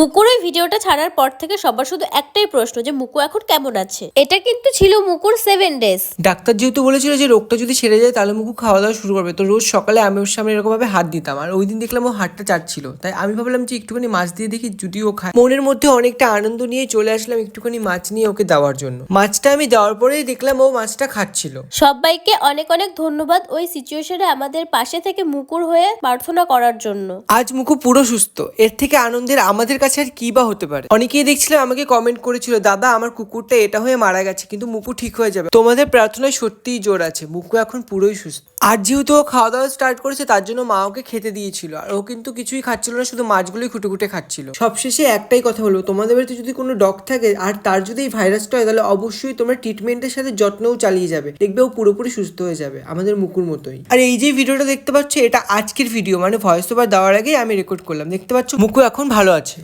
মুকুর এই ভিডিওটা ছাড়ার পর থেকে সবার শুধু একটাই প্রশ্ন যে মুকু এখন কেমন আছে। এটা কিন্তু ছিল মুকুর 7 ডেজ। ডাক্তার যেহেতু বলেছিল যে রোগটা যদি সেরে যায় তাহলে মুকু খাওয়া দাওয়া শুরু করবে, তো রোজ সকালে আমি ওর সামনে এরকম ভাবে হাত দিতাম, আর ওই দিন দেখলাম ও হাতটা চাটছিল, তাই আমি ভাবলাম যে একটুখানি মাছ দিয়ে দেখি যদি ও খায়। মনের মধ্যে অনেকটা আনন্দ নিয়ে চলে আসলাম একটুখানি মাছ নিয়ে ওকে দেওয়ার জন্য। মাছটা আমি দেওয়ার পরেই দেখলাম ও মাছটা খাচ্ছিল। সবাইকে অনেক অনেক ধন্যবাদ ওই সিচুয়েশনে আমাদের পাশে থেকে মুকুর হয়ে প্রার্থনা করার জন্য। আজ মুকু পুরো সুস্থ, এর থেকে আনন্দের আমাদের কাছে আর কি বা হতে পারে। অনেকেই দেখছিলাম আমাকে কমেন্ট করেছিল, দাদা আমার কুকুরটা এটা হয়ে মারা গেছে কিন্তু মুকু ঠিক হয়ে যাবে। তোমাদের প্রার্থনায় সত্যিই জোর আছে, মুকু এখন পুরোই সুস্থ। আর যেহেতু ও খাওয়া দাওয়া স্টার্ট করেছে তার জন্য মা ওকে খেতে দিয়েছিল, আর ও কিন্তু কিছুই খাচ্ছিল না, শুধু মাছগুলোই খুঁটে খুঁটে খাচ্ছিল। সবশেষে একটাই কথা হলো, তোমাদের বাড়িতে যদি কোনো ডগ থাকে আর তার যদি এই ভাইরাসটা হয় তাহলে অবশ্যই তোমরা ট্রিটমেন্টের সাথে যত্নও চালিয়ে যাবে, দেখবে ও পুরোপুরি সুস্থ হয়ে যাবে আমাদের মুকুর মতোই। আর এই যে ভিডিওটা দেখতে পাচ্ছ এটা আজকের ভিডিও, মানে ভয়েস ওভার দেওয়ার আগেই আমি রেকর্ড করলাম। দেখতে পাচ্ছ মুকু এখন ভালো আছে।